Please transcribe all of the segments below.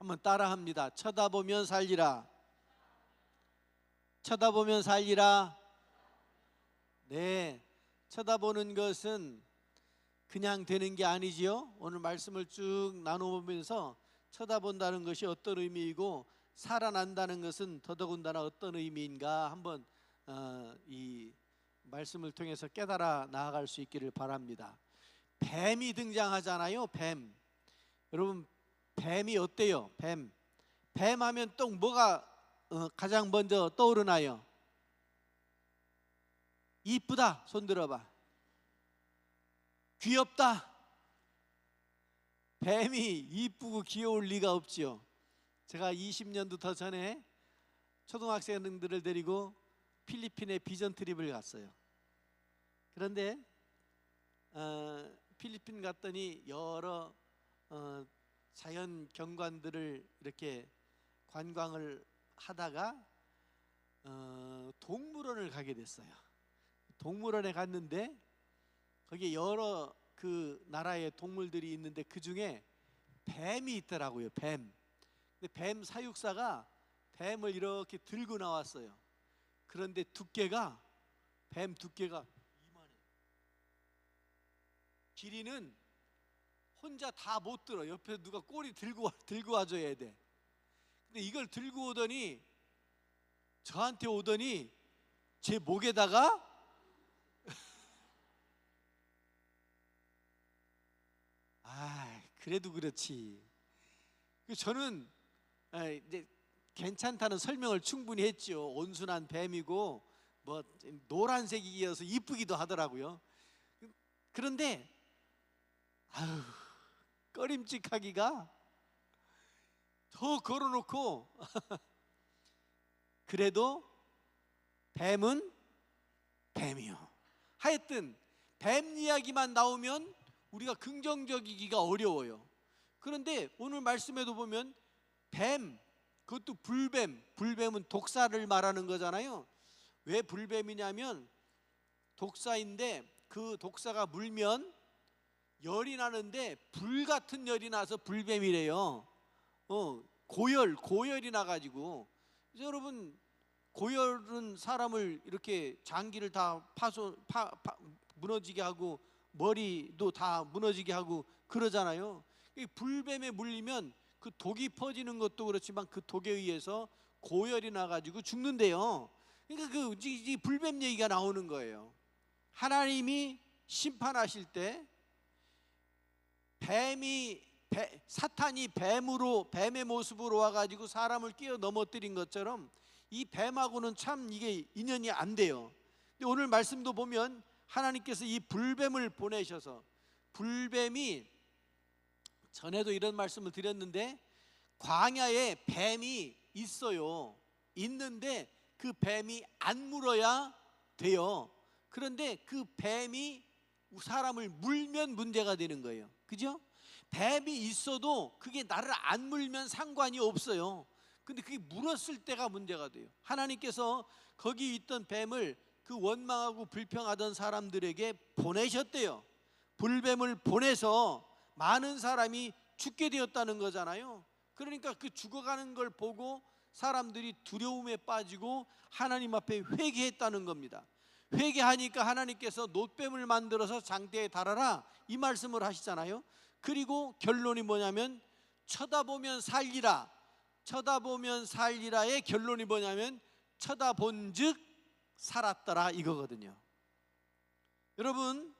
한번 따라합니다. 쳐다보면 살리라. 쳐다보면 살리라. 네, 쳐다보는 것은 그냥 되는 게 아니지요. 오늘 말씀을 쭉 나눠보면서 쳐다본다는 것이 어떤 의미이고 살아난다는 것은 더더군다나 어떤 의미인가 한번 이 말씀을 통해서 깨달아 나아갈 수 있기를 바랍니다. 뱀이 등장하잖아요. 뱀. 여러분, 뱀이 어때요? 뱀 하면 또 뭐가 가장 먼저 떠오르나요? 이쁘다. 손 들어봐. 귀엽다. 뱀이 이쁘고 귀여울 리가 없지요. 제가 20년도 더 전에 초등학생들을 데리고 필리핀에 비전 트립을 갔어요. 그런데 필리핀 갔더니 여러 자연 경관들을 이렇게 관광을 하다가 동물원을 가게 됐어요. 동물원에 갔는데 거기에 여러 그 나라의 동물들이 있는데 그 중에 뱀이 있더라고요. 뱀. 근데 뱀 사육사가 뱀을 이렇게 들고 나왔어요. 그런데 뱀 두께가 이만해. 길이는 혼자 다 못 들어. 옆에 누가 꼬리 들고 와줘야 돼. 근데 이걸 들고 오더니 저한테 오더니 제 목에다가 그래도 그렇지. 저는 이제 괜찮다는 설명을 충분히 했죠. 온순한 뱀이고 뭐 노란색이어서 이쁘기도 하더라고요. 그런데 꺼림칙하기가 더 걸어놓고 그래도 뱀은 뱀이요. 하여튼 뱀 이야기만 나오면 우리가 긍정적이기가 어려워요. 그런데 오늘 말씀에도 보면 뱀, 그것도 불뱀은 독사를 말하는 거잖아요. 왜 불뱀이냐면 독사인데 그 독사가 물면 열이 나는데 불같은 열이 나서 불뱀이래요. 고열이 나가지고. 그래서 여러분, 고열은 사람을 이렇게 장기를 다 무너지게 하고 머리도 다 무너지게 하고 그러잖아요. 불뱀에 물리면 그 독이 퍼지는 것도 그렇지만 그 독에 의해서 고열이 나가지고 죽는데요. 그러니까 이 불뱀 얘기가 나오는 거예요. 하나님이 심판하실 때 사탄이 뱀의 모습으로 와가지고 사람을 끼어 넘어뜨린 것처럼 이 뱀하고는 참 이게 인연이 안 돼요. 근데 오늘 말씀도 보면 하나님께서 이 불뱀을 보내셔서, 불뱀이 전에도 이런 말씀을 드렸는데 광야에 뱀이 있어요. 있는데 그 뱀이 안 물어야 돼요. 그런데 그 뱀이 사람을 물면 문제가 되는 거예요. 그죠? 뱀이 있어도 그게 나를 안 물면 상관이 없어요. 근데 그게 물었을 때가 문제가 돼요. 하나님께서 거기 있던 뱀을 그 원망하고 불평하던 사람들에게 보내셨대요. 불뱀을 보내서 많은 사람이 죽게 되었다는 거잖아요. 그러니까 그 죽어가는 걸 보고 사람들이 두려움에 빠지고 하나님 앞에 회개했다는 겁니다. 회개하니까 하나님께서 놋뱀을 만들어서 장대에 달아라, 이 말씀을 하시잖아요. 그리고 결론이 뭐냐면 쳐다보면 살리라. 쳐다보면 살리라의 결론이 뭐냐면 쳐다본즉 살았더라, 이거거든요. 여러분,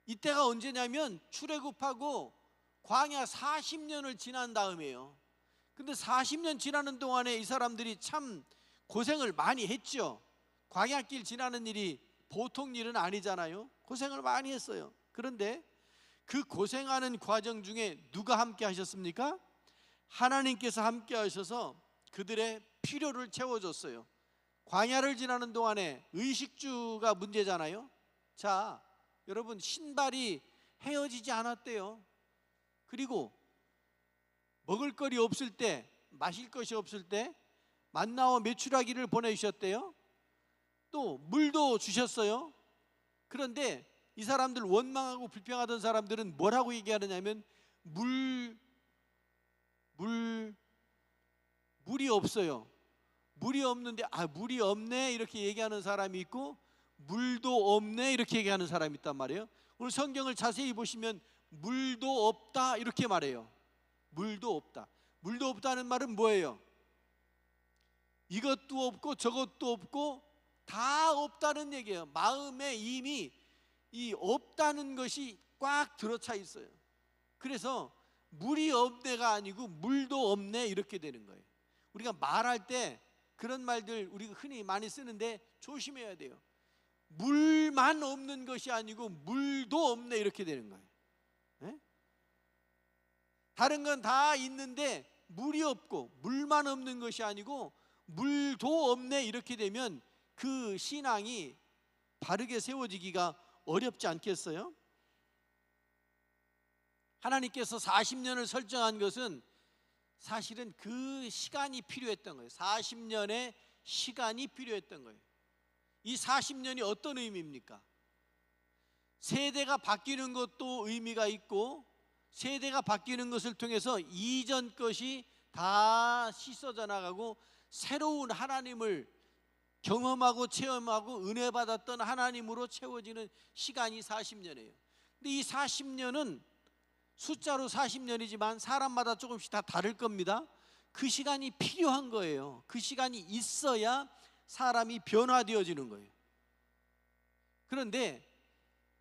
이때가 언제냐면 출애굽하고 광야 40년을 지난 다음이에요. 근데 40년 지나는 동안에 이 사람들이 참 고생을 많이 했죠. 광야길 지나는 일이 보통 일은 아니잖아요. 고생을 많이 했어요. 그런데 그 고생하는 과정 중에 누가 함께 하셨습니까? 하나님께서 함께 하셔서 그들의 필요를 채워줬어요. 광야를 지나는 동안에 의식주가 문제잖아요. 자, 여러분, 신발이 헤어지지 않았대요. 그리고 먹을 거리 없을 때, 마실 것이 없을 때 만나와 메추라기를 보내주셨대요. 또 물도 주셨어요. 그런데 이 사람들, 원망하고 불평하던 사람들은 뭐라고 얘기하느냐면 물 물이 없어요. 물이 없는데 물이 없네 이렇게 얘기하는 사람이 있고, 물도 없네 이렇게 얘기하는 사람이 있단 말이에요. 오늘 성경을 자세히 보시면 물도 없다 이렇게 말해요. 물도 없다. 물도 없다는 말은 뭐예요? 이것도 없고 저것도 없고 다 없다는 얘기예요. 마음에 이미 이 없다는 것이 꽉 들어차 있어요. 그래서 물이 없네가 아니고 물도 없네 이렇게 되는 거예요. 우리가 말할 때 그런 말들 우리가 흔히 많이 쓰는데 조심해야 돼요. 물만 없는 것이 아니고 물도 없네 이렇게 되는 거예요. 네? 다른 건 다 있는데 물이 없고, 물만 없는 것이 아니고 물도 없네 이렇게 되면 그 신앙이 바르게 세워지기가 어렵지 않겠어요? 하나님께서 40년을 설정한 것은 사실은 그 시간이 필요했던 거예요. 40년의 시간이 필요했던 거예요. 이 40년이 어떤 의미입니까? 세대가 바뀌는 것도 의미가 있고, 세대가 바뀌는 것을 통해서 이전 것이 다 씻어져 나가고 새로운 하나님을 경험하고 체험하고 은혜 받았던 하나님으로 채워지는 시간이 40년이에요. 근데 이 40년은 숫자로 40년이지만 사람마다 조금씩 다 다를 겁니다. 그 시간이 필요한 거예요. 그 시간이 있어야 사람이 변화되어지는 거예요. 그런데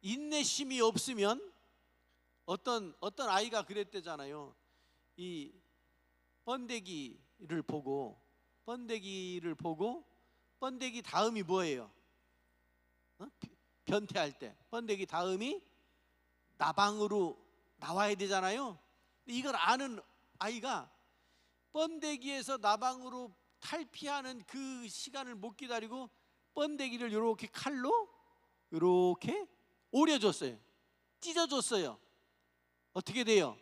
인내심이 없으면 어떤 아이가 그랬대잖아요. 이 번데기를 보고 번데기 다음이 뭐예요? 변태할 때 번데기 다음이 나방으로 나와야 되잖아요. 이걸 아는 아이가 번데기에서 나방으로 탈피하는 그 시간을 못 기다리고 번데기를 이렇게 칼로 이렇게 오려줬어요. 찢어줬어요. 어떻게 돼요?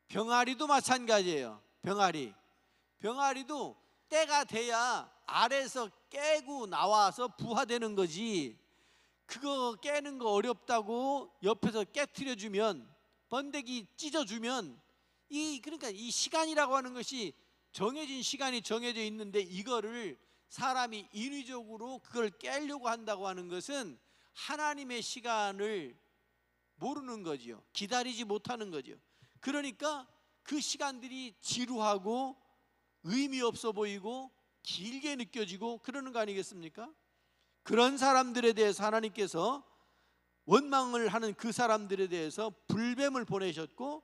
병아리도 마찬가지예요. 병아리도 때가 돼야 알에서 깨고 나와서 부화되는 거지. 그거 깨는 거 어렵다고 옆에서 깨트려주면, 번데기 찢어주면, 그러니까 이 시간이라고 하는 것이 정해진 시간이 정해져 있는데, 이거를 사람이 인위적으로 그걸 깨려고 한다고 하는 것은 하나님의 시간을 모르는 거지요. 기다리지 못하는 거죠. 그러니까 그 시간들이 지루하고 의미 없어 보이고 길게 느껴지고 그러는 거 아니겠습니까? 그런 사람들에 대해서 하나님께서, 원망을 하는 그 사람들에 대해서 불뱀을 보내셨고,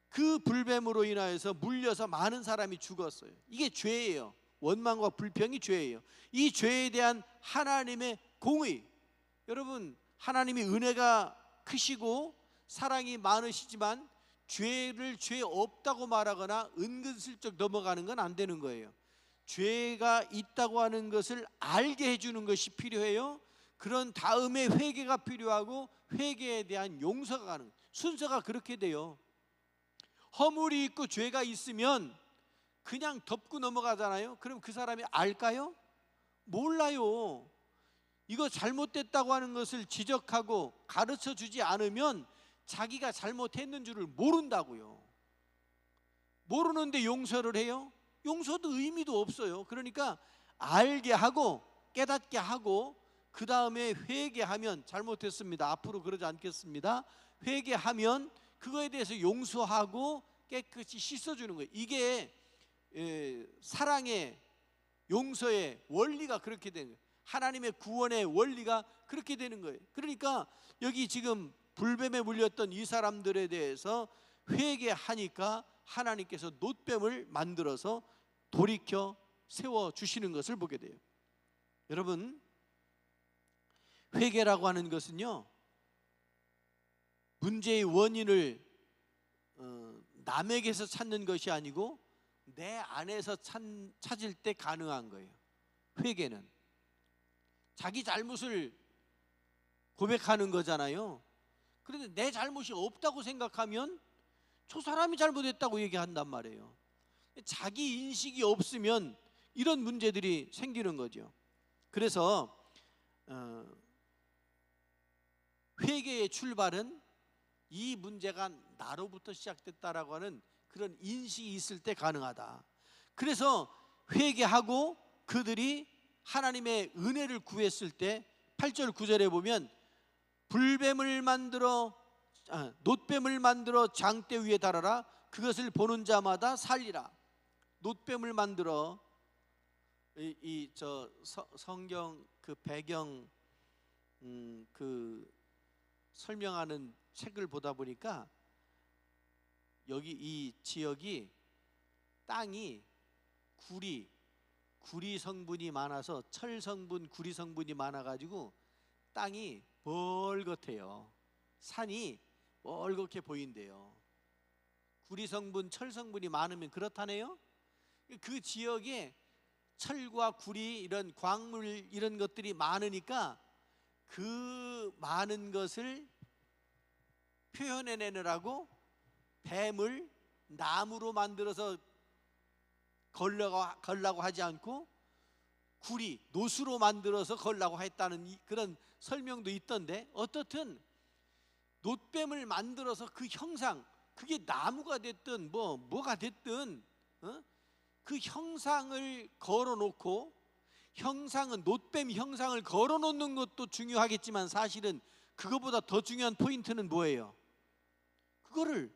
그 불뱀으로 인하여서 물려서 많은 사람이 죽었어요. 이게 죄예요. 원망과 불평이 죄예요. 이 죄에 대한 하나님의 공의, 여러분, 하나님이 은혜가 크시고 사랑이 많으시지만 죄를 죄 없다고 말하거나 은근슬쩍 넘어가는 건 안 되는 거예요. 죄가 있다고 하는 것을 알게 해주는 것이 필요해요. 그런 다음에 회개가 필요하고, 회개에 대한 용서가 가는, 순서가 그렇게 돼요. 허물이 있고 죄가 있으면 그냥 덮고 넘어가잖아요. 그럼 그 사람이 알까요? 몰라요. 이거 잘못됐다고 하는 것을 지적하고 가르쳐 주지 않으면 자기가 잘못했는 줄을 모른다고요. 모르는데 용서를 해요? 용서도 의미도 없어요. 그러니까 알게 하고 깨닫게 하고 그 다음에 회개하면, 잘못했습니다, 앞으로 그러지 않겠습니다, 회개하면 그거에 대해서 용서하고 깨끗이 씻어주는 거예요. 이게 사랑의, 용서의 원리가 그렇게 되는 거예요. 하나님의 구원의 원리가 그렇게 되는 거예요. 그러니까 여기 지금 불뱀에 물렸던 이 사람들에 대해서 회개하니까 하나님께서 놋뱀을 만들어서 돌이켜 세워주시는 것을 보게 돼요. 여러분, 회개라고 하는 것은요, 문제의 원인을 남에게서 찾는 것이 아니고 내 안에서 찾을 때 가능한 거예요. 회개는 자기 잘못을 고백하는 거잖아요. 그런데 내 잘못이 없다고 생각하면 저 사람이 잘못했다고 얘기한단 말이에요. 자기 인식이 없으면 이런 문제들이 생기는 거죠. 그래서 회개의 출발은 이 문제가 나로부터 시작됐다라고 하는 그런 인식이 있을 때 가능하다. 그래서 회개하고 그들이 하나님의 은혜를 구했을 때 8절 9절에 보면 불뱀을 만들어 놋뱀을 만들어 장대 위에 달아라. 그것을 보는 자마다 살리라. 놋뱀을 만들어 성경 그 배경 그 설명하는 책을 보다 보니까 여기 이 지역이 땅이 구리 성분이 많아서 철 성분, 구리 성분이 많아가지고 땅이 벌겋대요. 산이 벌겋게 보인대요. 구리 성분, 철 성분이 많으면 그렇다네요. 그 지역에 철과 구리 이런 광물 이런 것들이 많으니까 그 많은 것을 표현해내느라고 뱀을 나무로 만들어서 걸라고 하지 않고 구리, 노수로 만들어서 걸라고 했다는 그런 설명도 있던데, 어떻든 놋뱀을 만들어서 그 형상, 그게 나무가 됐든 뭐가 됐든 그 형상을 걸어놓고, 형상은 놋뱀 형상을 걸어놓는 것도 중요하겠지만 사실은 그것보다 더 중요한 포인트는 뭐예요? 그거를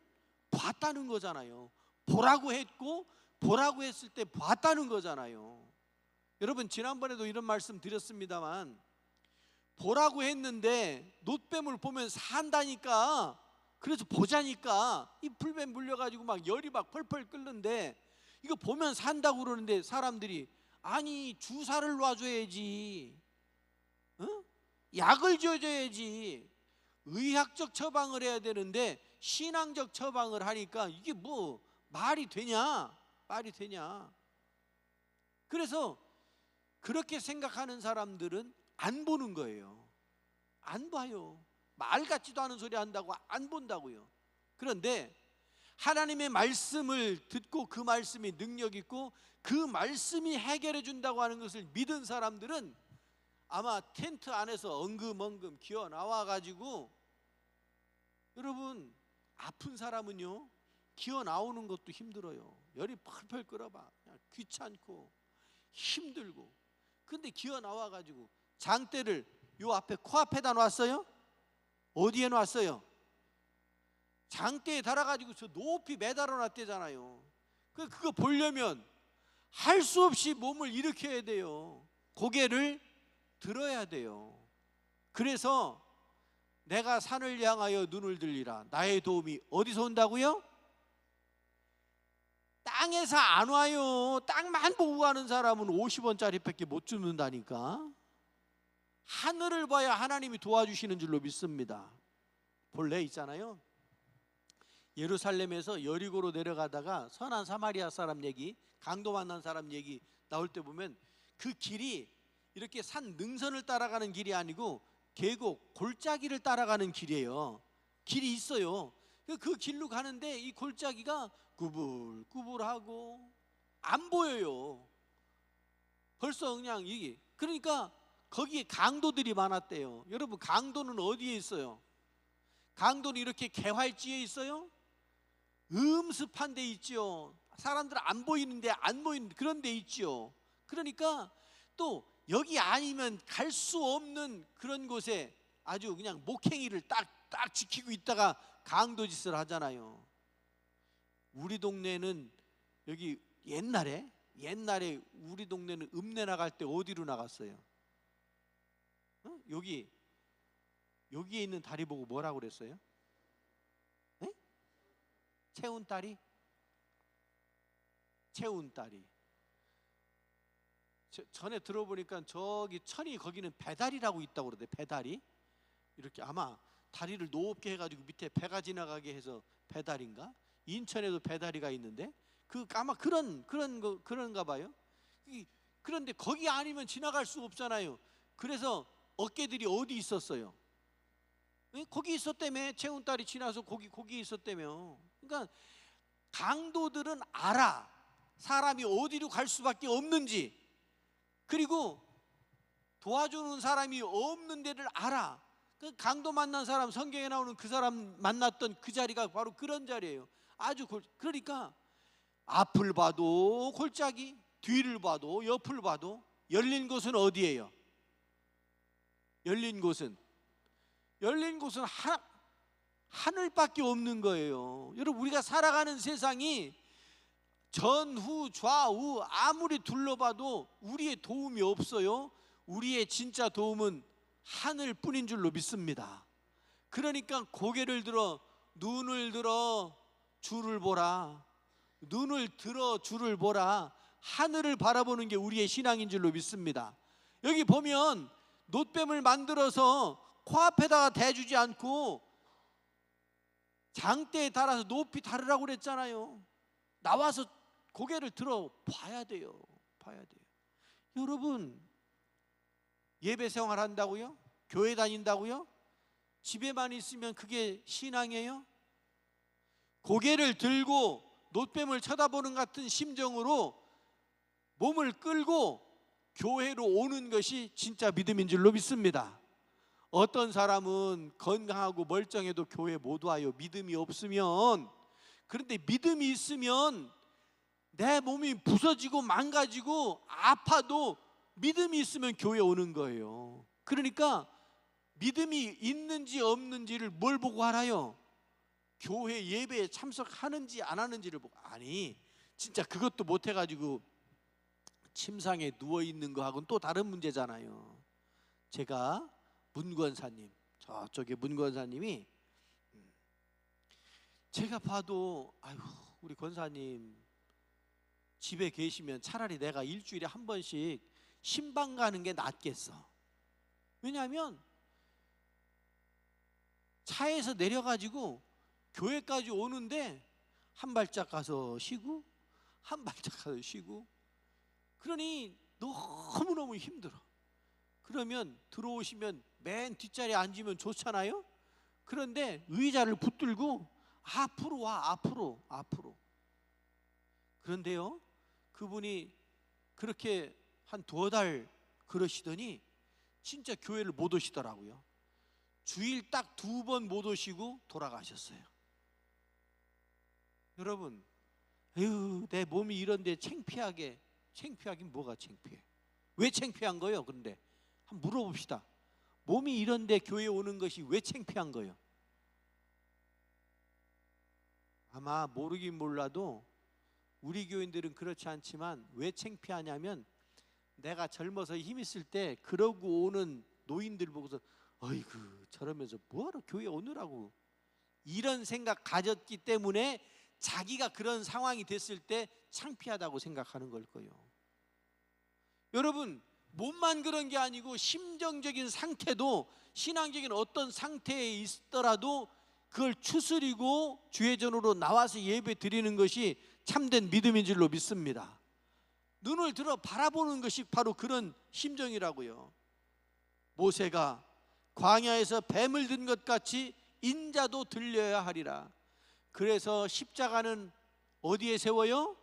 봤다는 거잖아요. 보라고 했고 보라고 했을 때 봤다는 거잖아요. 여러분 지난번에도 이런 말씀 드렸습니다만 보라고 했는데 놋뱀을 보면 산다니까. 그래서 보자니까 이 불뱀 물려가지고 막 열이 막 펄펄 끓는데 이거 보면 산다고 그러는데 사람들이 아니 주사를 놔줘야지, 약을 줘줘야지, 의학적 처방을 해야 되는데 신앙적 처방을 하니까 이게 뭐 말이 되냐? 그래서 그렇게 생각하는 사람들은 안 보는 거예요. 안 봐요. 말 같지도 않은 소리 한다고 안 본다고요. 그런데 하나님의 말씀을 듣고 그 말씀이 능력 있고 그 말씀이 해결해 준다고 하는 것을 믿은 사람들은 아마 텐트 안에서 엉금엉금 기어 나와 가지고, 여러분 아픈 사람은요 기어 나오는 것도 힘들어요. 열이 펄펄 끓어봐. 그냥 귀찮고 힘들고. 근데 기어 나와 가지고 장대를 요 앞에 코앞에다 놨어요. 어디에 놨어요? 장대에 달아가지고 저 높이 매달아 놨대잖아요. 그거 보려면 할 수 없이 몸을 일으켜야 돼요. 고개를 들어야 돼요. 그래서 내가 산을 향하여 눈을 들리라. 나의 도움이 어디서 온다고요? 땅에서 안 와요. 땅만 보고 가는 사람은 50원짜리밖에 못 주는다니까. 하늘을 봐야 하나님이 도와주시는 줄로 믿습니다. 본래 있잖아요, 예루살렘에서 여리고로 내려가다가 선한 사마리아 사람 얘기, 강도 만난 사람 얘기 나올 때 보면 그 길이 이렇게 산 능선을 따라가는 길이 아니고 계곡, 골짜기를 따라가는 길이에요. 길이 있어요. 그 길로 가는데 이 골짜기가 구불구불하고 안 보여요. 벌써 그냥 이게, 그러니까 거기에 강도들이 많았대요. 여러분 강도는 어디에 있어요? 강도는 이렇게 개활지에 있어요? 음습한 데 있죠. 사람들 안 보이는데 안 보이는 그런 데 있죠. 그러니까 또 여기 아니면 갈 수 없는 그런 곳에 아주 그냥 목행이를 딱 지키고 있다가 강도 짓을 하잖아요. 우리 동네는 여기 옛날에 우리 동네는 읍내 나갈 때 어디로 나갔어요? 여기에 있는 다리 보고 뭐라고 그랬어요? 채운다리? 채운다리. 전에 들어보니까 저기 천이 거기는 배다리라고 있다고 그러대. 배다리. 이렇게 아마 다리를 높게 해가지고 밑에 배가 지나가게 해서 배다리인가? 인천에도 배다리가 있는데 아마 그런가 봐요. 그런데 거기 아니면 지나갈 수 없잖아요. 그래서 어깨들이 어디 있었어요? 거기 있었다며. 채운다리 지나서 거기 있었다며. 그러니까 강도들은 알아. 사람이 어디로 갈 수밖에 없는지, 그리고 도와주는 사람이 없는 데를 알아. 그 강도 만난 사람, 성경에 나오는 그 사람 만났던 그 자리가 바로 그런 자리예요. 그러니까 앞을 봐도 골짜기, 뒤를 봐도 옆을 봐도 열린 곳은 어디예요? 열린 곳은 하늘밖에 없는 거예요. 여러분, 우리가 살아가는 세상이 전후 좌우 아무리 둘러봐도 우리의 도움이 없어요. 우리의 진짜 도움은 하늘뿐인 줄로 믿습니다. 그러니까 고개를 들어 눈을 들어 주를 보라. 눈을 들어 주를 보라. 하늘을 바라보는 게 우리의 신앙인 줄로 믿습니다. 여기 보면 놋뱀을 만들어서 코앞에다가 대주지 않고 장대에 달아서 높이 다르라고 그랬잖아요. 나와서 고개를 들어 봐야 돼요. 여러분, 예배 생활 한다고요? 교회 다닌다고요? 집에만 있으면 그게 신앙이에요? 고개를 들고 놋뱀을 쳐다보는 같은 심정으로 몸을 끌고 교회로 오는 것이 진짜 믿음인 줄로 믿습니다. 어떤 사람은 건강하고 멀쩡해도 교회 못 와요. 믿음이 없으면. 그런데 믿음이 있으면 내 몸이 부서지고 망가지고 아파도 믿음이 있으면 교회 오는 거예요. 그러니까 믿음이 있는지 없는지를 뭘 보고 알아요? 교회 예배에 참석하는지 안 하는지를 보고. 아니, 진짜 그것도 못 해가지고 침상에 누워있는 거하고는 또 다른 문제잖아요. 제가 문권사님, 저쪽에 문권사님이 제가 봐도 아유, 우리 권사님 집에 계시면 차라리 내가 일주일에 한 번씩 신방 가는 게 낫겠어. 왜냐하면 차에서 내려가지고 교회까지 오는데 한 발짝 가서 쉬고 한 발짝 가서 쉬고, 그러니 너무너무 힘들어. 그러면 들어오시면 맨 뒷자리에 앉으면 좋잖아요. 그런데 의자를 붙들고 앞으로 와, 앞으로. 그런데요, 그분이 그렇게 한 2달 그러시더니 진짜 교회를 못 오시더라고요. 주일 딱 2번 못 오시고 돌아가셨어요. 여러분, 에휴, 내 몸이 이런데 창피하긴 뭐가 창피해? 왜 창피한 거예요? 그런데 한번 물어봅시다. 몸이 이런데 교회 오는 것이 왜 창피한 거예요? 아마 모르긴 몰라도 우리 교인들은 그렇지 않지만 왜 창피하냐면, 내가 젊어서 힘 있을 때 그러고 오는 노인들 보고서 어이구, 저러면서 뭐하러 교회 오느라고, 이런 생각 가졌기 때문에 자기가 그런 상황이 됐을 때 창피하다고 생각하는 걸 거예요. 여러분, 몸만 그런 게 아니고 심정적인 상태도, 신앙적인 어떤 상태에 있더라도 그걸 추스리고 주회전으로 나와서 예배 드리는 것이 참된 믿음인 줄로 믿습니다. 눈을 들어 바라보는 것이 바로 그런 심정이라고요. 모세가 광야에서 뱀을 든 것 같이 인자도 들려야 하리라. 그래서 십자가는 어디에 세워요?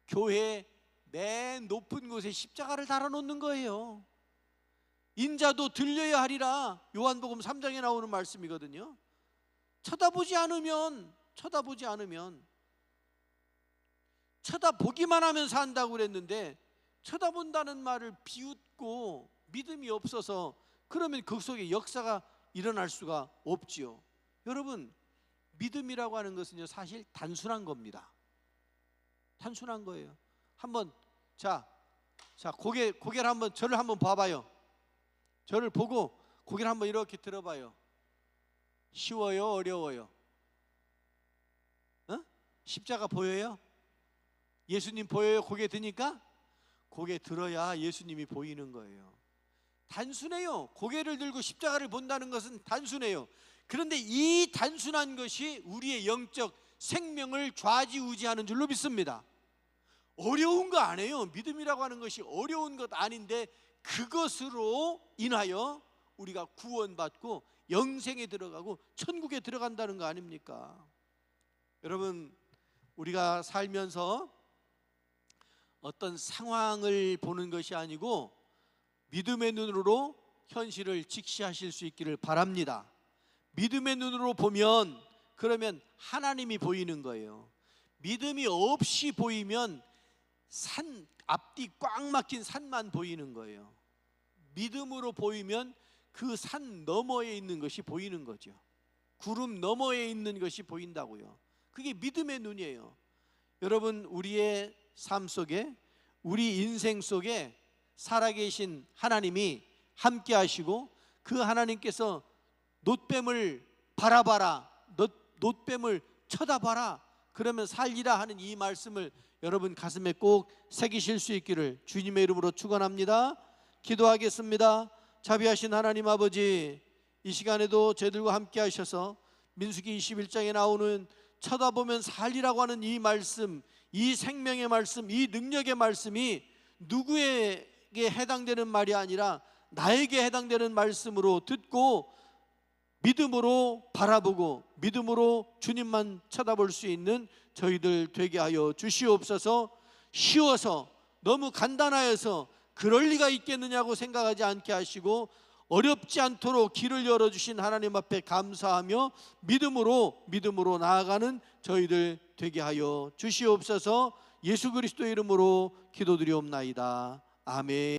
교회 맨 높은 곳에 십자가를 달아놓는 거예요. 인자도 들려야 하리라. 요한복음 3장에 나오는 말씀이거든요. 쳐다보지 않으면 쳐다보기만 하면 산다고 그랬는데, 쳐다본다는 말을 비웃고 믿음이 없어서 그러면 그 속에 역사가 일어날 수가 없지요. 여러분, 믿음이라고 하는 것은요, 사실 단순한 겁니다. 단순한 거예요. 한번 자 고개를 한번, 저를 한번 봐봐요. 저를 보고 고개를 한번 이렇게 들어봐요. 쉬워요? 어려워요? 십자가 보여요? 예수님 보여요? 고개 드니까? 고개 들어야 예수님이 보이는 거예요. 단순해요. 고개를 들고 십자가를 본다는 것은 단순해요. 그런데 이 단순한 것이 우리의 영적 생명을 좌지우지하는 줄로 믿습니다. 어려운 거 아니에요. 믿음이라고 하는 것이 어려운 것 아닌데, 그것으로 인하여 우리가 구원받고 영생에 들어가고 천국에 들어간다는 거 아닙니까? 여러분, 우리가 살면서 어떤 상황을 보는 것이 아니고 믿음의 눈으로 현실을 직시하실 수 있기를 바랍니다. 믿음의 눈으로 보면 그러면 하나님이 보이는 거예요. 믿음이 없이 보이면 산 앞뒤 꽉 막힌 산만 보이는 거예요. 믿음으로 보이면 그 산 너머에 있는 것이 보이는 거죠. 구름 너머에 있는 것이 보인다고요. 그게 믿음의 눈이에요. 여러분, 우리의 삶 속에, 우리 인생 속에 살아계신 하나님이 함께 하시고, 그 하나님께서 놋뱀을 바라봐라, 놋뱀을 쳐다봐라, 그러면 살리라 하는 이 말씀을 여러분 가슴에 꼭 새기실 수 있기를 주님의 이름으로 축원합니다. 기도하겠습니다. 자비하신 하나님 아버지, 이 시간에도 저희들과 함께 하셔서 민수기 21장에 나오는 쳐다보면 살리라고 하는 이 말씀, 이 생명의 말씀, 이 능력의 말씀이 누구에게 해당되는 말이 아니라 나에게 해당되는 말씀으로 듣고 믿음으로 바라보고 믿음으로 주님만 쳐다볼 수 있는 저희들 되게 하여 주시옵소서. 쉬워서, 너무 간단하여서 그럴 리가 있겠느냐고 생각하지 않게 하시고, 어렵지 않도록 길을 열어주신 하나님 앞에 감사하며 믿음으로 나아가는 저희들 되게 하여 주시옵소서. 예수 그리스도 이름으로 기도드리옵나이다. 아멘.